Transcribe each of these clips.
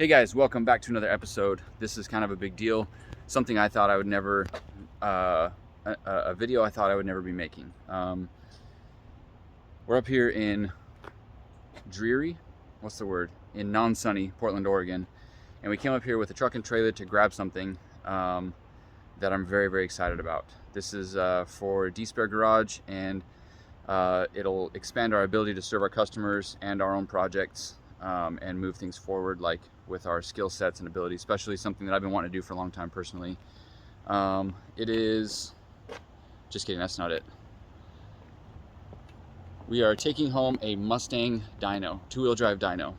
Hey guys, welcome back to another episode. This is kind of a big deal. Something I thought I would never, a video I thought I would never be making. We're up here in dreary, in non-sunny Portland, Oregon. And we came up here with a truck and trailer to grab something that I'm very, very excited about. This is for Despair Garage, and it'll expand our ability to serve our customers and our own projects and move things forward, like with our skill sets and abilities, especially something that I've been wanting to do for a long time personally. It is, just kidding, that's not it. We are taking home a Mustang dyno, two-wheel drive dyno.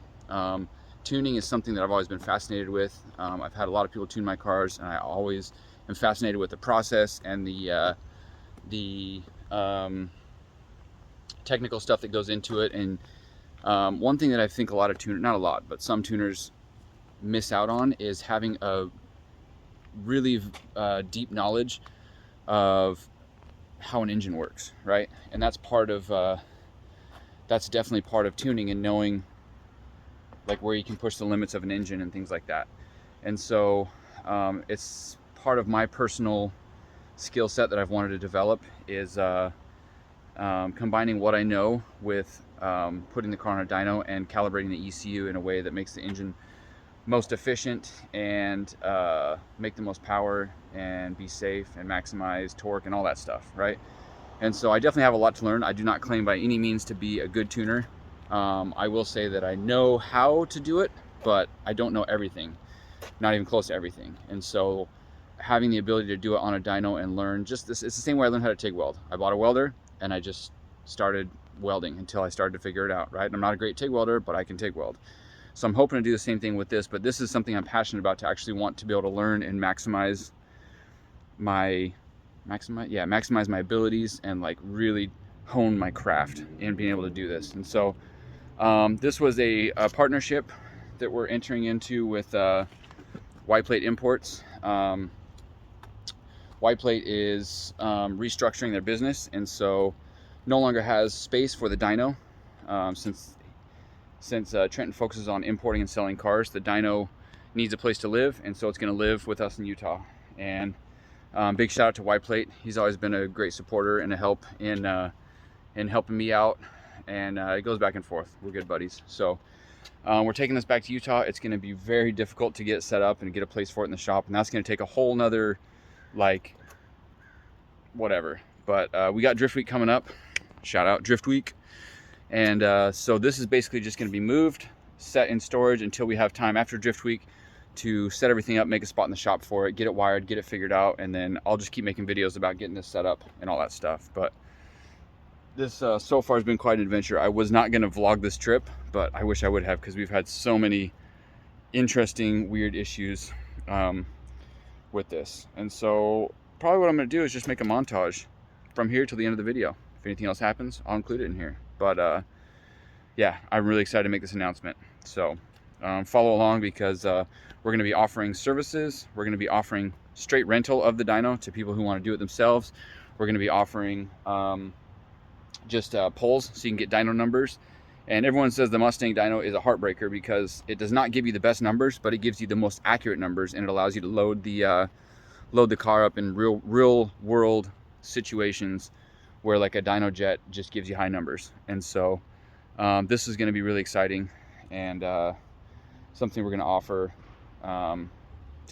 Tuning is something that I've always been fascinated with. I've had a lot of people tune my cars, and I always am fascinated with the process and the technical stuff that goes into it. And one thing that I think a lot of tuners, not a lot, but some tuners miss out on is having a really deep knowledge of how an engine works, right? And that's definitely part of tuning, and knowing like where you can push the limits of an engine and things like that. And so it's part of my personal skill set that I've wanted to develop is combining what I know with putting the car on a dyno and calibrating the ECU in a way that makes the engine most efficient and make the most power and be safe and maximize torque and all that stuff, right? And so I definitely have a lot to learn. I do not claim by any means to be a good tuner. I will say that I know how to do it, but I don't know everything, not even close to everything. And so having the ability to do it on a dyno and learn just this, it's the same way I learned how to TIG weld. I bought a welder and I just started welding until I started to figure it out, right? I'm not a great TIG welder, but I can TIG weld. So I'm hoping to do the same thing with this, but this is something I'm passionate about, to actually want to be able to learn and maximize my abilities and like really hone my craft in being able to do this. And so this was a partnership that we're entering into with Y Plate Imports. Y Plate is restructuring their business, and so no longer has space for the dyno. Since Trenton focuses on importing and selling cars, the dyno needs a place to live, and so it's going to live with us in Utah. And big shout out to Y Plate. He's always been a great supporter and a help in helping me out, and it goes back and forth. We're good buddies. So we're taking this back to Utah. It's going to be very difficult to get set up and get a place for it in the shop, and that's going to take a whole nother like whatever. But we got Drift Week coming up. Shout out Drift Week. And so this is basically just going to be moved, set in storage until we have time after Drift Week to set everything up, make a spot in the shop for it, get it wired, get it figured out, and then I'll just keep making videos about getting this set up and all that stuff. But this so far has been quite an adventure. I was not going to vlog this trip, but I wish I would have, because we've had so many interesting, weird issues with this. And so probably what I'm going to do is just make a montage from here till the end of the video. If anything else happens, I'll include it in here. But yeah, I'm really excited to make this announcement. So follow along, because we're going to be offering services. We're going to be offering straight rental of the dyno to people who want to do it themselves. We're going to be offering just polls so you can get dyno numbers. And everyone says the Mustang dyno is a heartbreaker because it does not give you the best numbers, but it gives you the most accurate numbers, and it allows you to load the car up in real world situations where like a dyno jet just gives you high numbers. And so this is going to be really exciting, and something we're going to offer to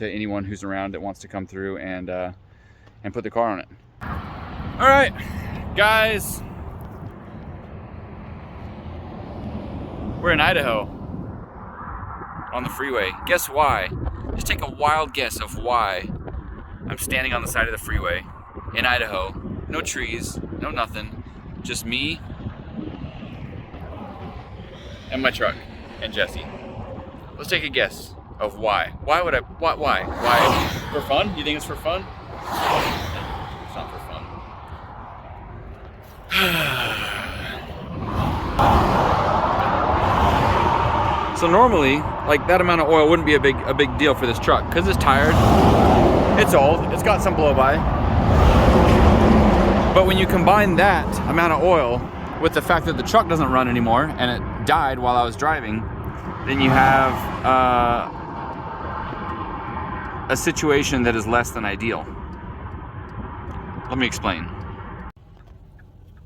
anyone who's around that wants to come through and put the car on it. All right, guys, we're in Idaho on the freeway. Guess why? Just take a wild guess of why I'm standing on the side of the freeway in Idaho. No trees, no nothing, just me and my truck and Jesse. Let's take a guess of why. Why? For fun? You think it's for fun? It's not for fun. So normally, like, that amount of oil wouldn't be a big deal for this truck, because it's tired, it's old, it's got some blow by. But when you combine that amount of oil with the fact that the truck doesn't run anymore and it died while I was driving, then you have a situation that is less than ideal. Let me explain.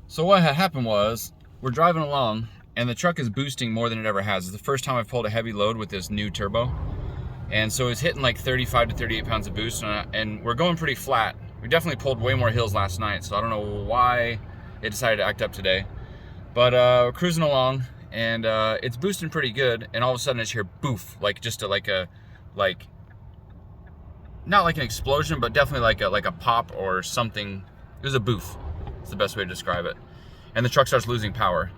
So what had happened was, we're driving along and the truck is boosting more than it ever has. It's the first time I've pulled a heavy load with this new turbo. And so it's hitting like 35 to 38 pounds of boost, and we're going pretty flat. We definitely pulled way more hills last night, so I don't know why it decided to act up today. But we're cruising along, and it's boosting pretty good, and all of a sudden I just hear boof, like just not like an explosion, but definitely like a pop or something. It was a boof. It's the best way to describe it. And the truck starts losing power.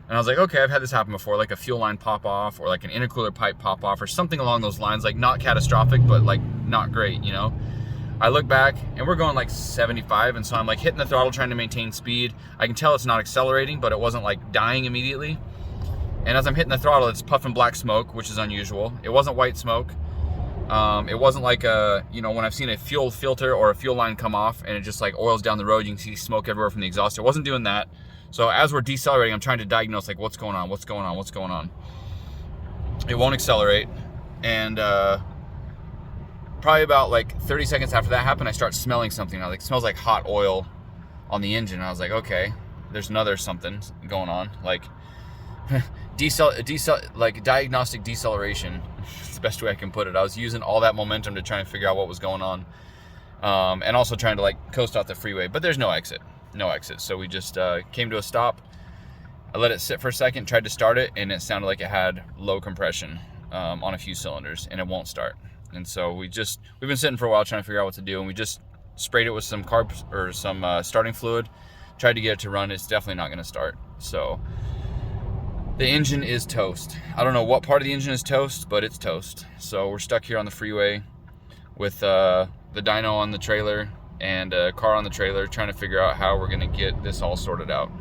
And I was like, okay, I've had this happen before, like a fuel line pop off or like an intercooler pipe pop off or something along those lines, like not catastrophic, but like not great, you know? I look back and we're going like 75, and so I'm like hitting the throttle trying to maintain speed. I can tell it's not accelerating, but it wasn't like dying immediately. And as I'm hitting the throttle, it's puffing black smoke, which is unusual. It wasn't white smoke. It wasn't like you know, when I've seen a fuel filter or a fuel line come off and it just like oils down the road, you can see smoke everywhere from the exhaust. It wasn't doing that. So as we're decelerating, I'm trying to diagnose like what's going on, what's going on, what's going on. It won't accelerate, and probably about like 30 seconds after that happened, I start smelling something. I was like, it smells like hot oil on the engine. I was like, okay, there's another something going on, like like diagnostic deceleration. It's the best way I can put it. I was using all that momentum to try and figure out what was going on, and also trying to like coast off the freeway, but there's no exit. So we just came to a stop. I let it sit for a second, tried to start it, and it sounded like it had low compression on a few cylinders, and it won't start. And so we've been sitting for a while trying to figure out what to do, and we just sprayed it with some starting fluid, tried to get it to run. It's definitely not going to start. So the engine is toast. I don't know what part of the engine is toast, but it's toast. So we're stuck here on the freeway with the dyno on the trailer and a car on the trailer, trying to figure out how we're gonna get this all sorted out.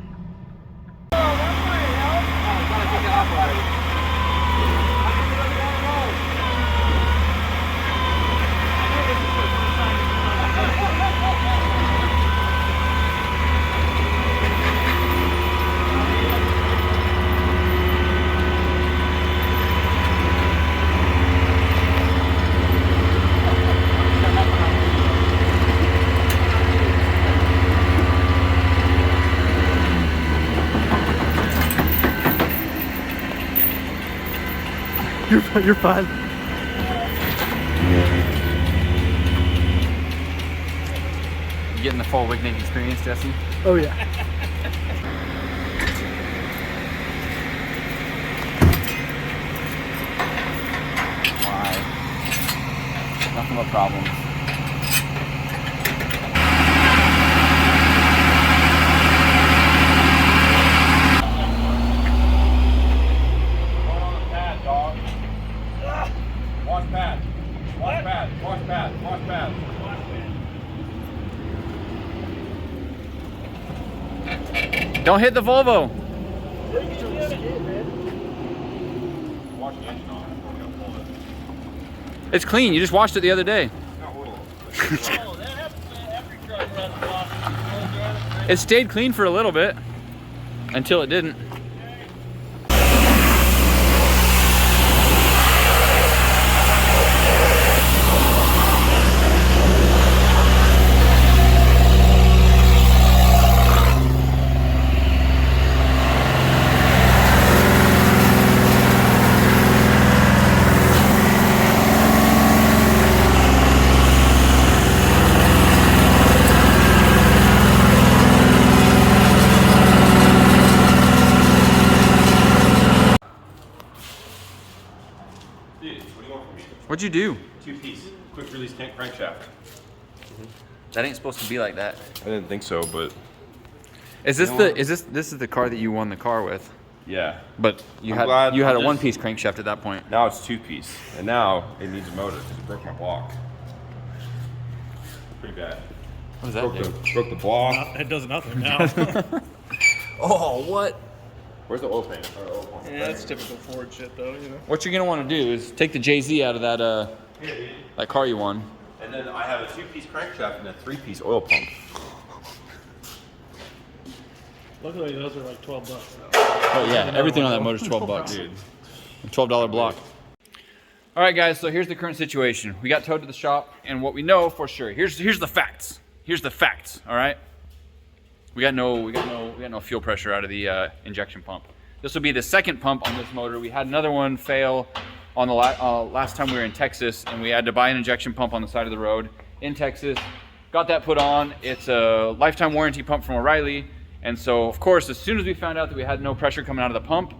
You're fine. You getting the full Wignick experience, Jesse? Oh yeah. Why? Nothing but problems. Don't hit the Volvo. It's clean. You just washed it the other day. It stayed clean for a little bit until it didn't. What'd you do? 2-piece, quick release crankshaft. That ain't supposed to be like that. I didn't think so, but Is this this is the car that you won the car with? yeah. But you had a 1-piece crankshaft at that point. Now it's 2-piece, and now it needs a motor because it broke my block. Pretty bad. What does that do? Broke the block. It does nothing now. Oh, what? Where's the oil pan? Yeah, that's typical Ford shit though, you know. What you're gonna want to do is take the JZ out of that car you won. And then I have a 2-piece crankshaft and a 3-piece oil pump. Luckily those are like $12 now. Oh yeah, everything on that motor's $12. Dude. $12 block. All right, guys, so here's the current situation. We got towed to the shop, and what we know for sure, here's the facts. Here's the facts, all right? We got no fuel pressure out of the injection pump. This will be the second pump on this motor. We had another one fail on the last time we were in Texas, and we had to buy an injection pump on the side of the road in Texas. Got that put on. It's a lifetime warranty pump from O'Reilly, and so of course, as soon as we found out that we had no pressure coming out of the pump,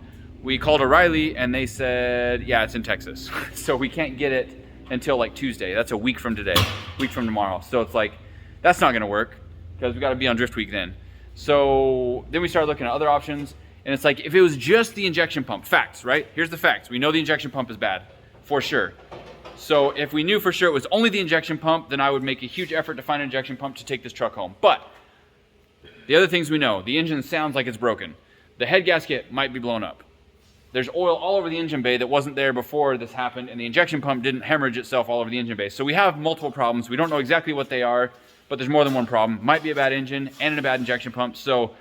we called O'Reilly and they said, yeah, it's in Texas. So we can't get it until like Tuesday. That's a week from today, week from tomorrow. So it's like, that's not gonna work because we gotta be on drift week then. So then we started looking at other options, and it's like, if it was just the injection pump, facts, right? Here's the facts. We know the injection pump is bad, for sure. So if we knew for sure it was only the injection pump, then I would make a huge effort to find an injection pump to take this truck home. But the other things we know, the engine sounds like it's broken. The head gasket might be blown up. There's oil all over the engine bay that wasn't there before this happened, and the injection pump didn't hemorrhage itself all over the engine bay. So we have multiple problems. We don't know exactly what they are, but there's more than one problem. Might be a bad engine and a bad injection pump. So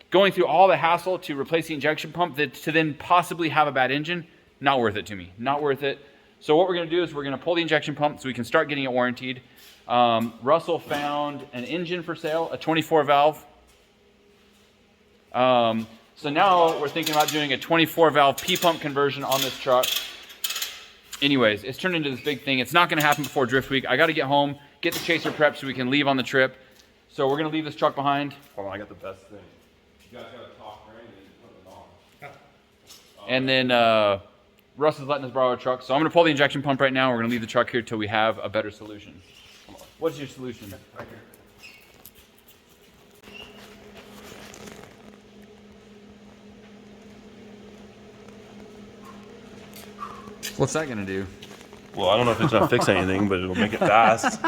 going through all the hassle to replace the injection pump to then possibly have a bad engine, not worth it to me, not worth it. So what we're gonna do is we're gonna pull the injection pump so we can start getting it warrantied. Russell found an engine for sale, a 24 valve. So now we're thinking about doing a 24 valve P-pump conversion on this truck. Anyways, it's turned into this big thing. It's not gonna happen before drift week. I gotta get home, get the chaser prepped so we can leave on the trip. So we're gonna leave this truck behind. Hold on, I got the best thing. You guys gotta talk, right? And put it on. And then Russ is letting us borrow a truck. So I'm gonna pull the injection pump right now. We're gonna leave the truck here till we have a better solution. Come on. What's your solution? Right here. What's that gonna do? Well, I don't know if it's gonna fix anything, but it'll make it fast.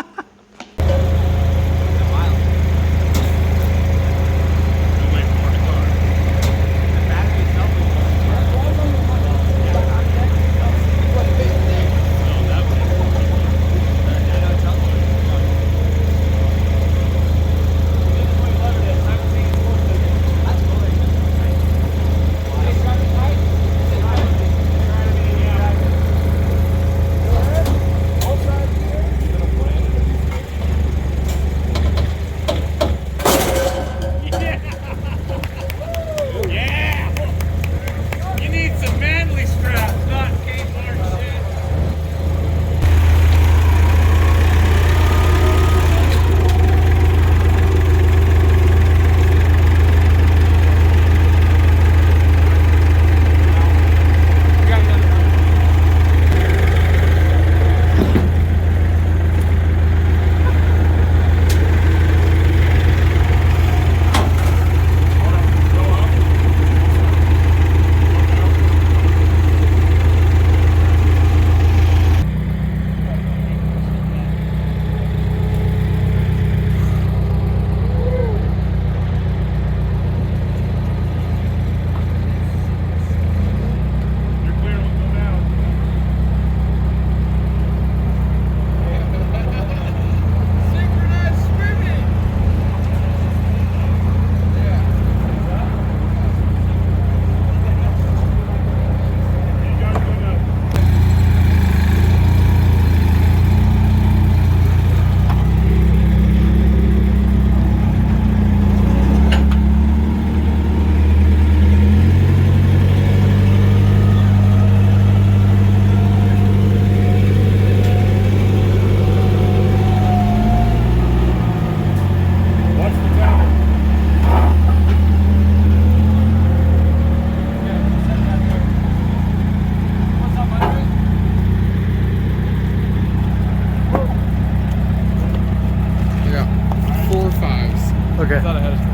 Okay. I thought I had a 20.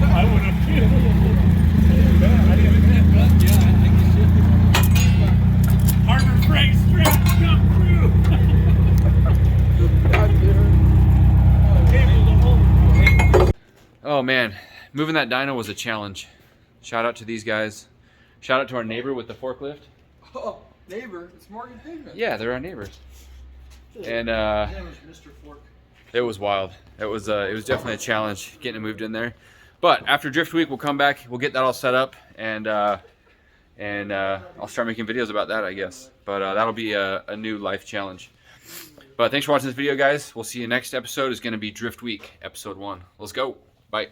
I would have too. I didn't admit, but yeah, I think you should. Harbor Freight straps come through. Oh man, moving that dyno was a challenge. Shout out to these guys. Shout out to our neighbor with the forklift. Oh, neighbor, it's Morgan Pigman. Yeah, they're our neighbors. And His name is Mr. Fork. it was wild. It was definitely a challenge getting it moved in there. But after Drift Week, we'll come back. We'll get that all set up, and I'll start making videos about that, I guess. But that'll be a new life challenge. But thanks for watching this video, guys. We'll see you next episode. Is going to be Drift Week, episode 1. Let's go. Bye.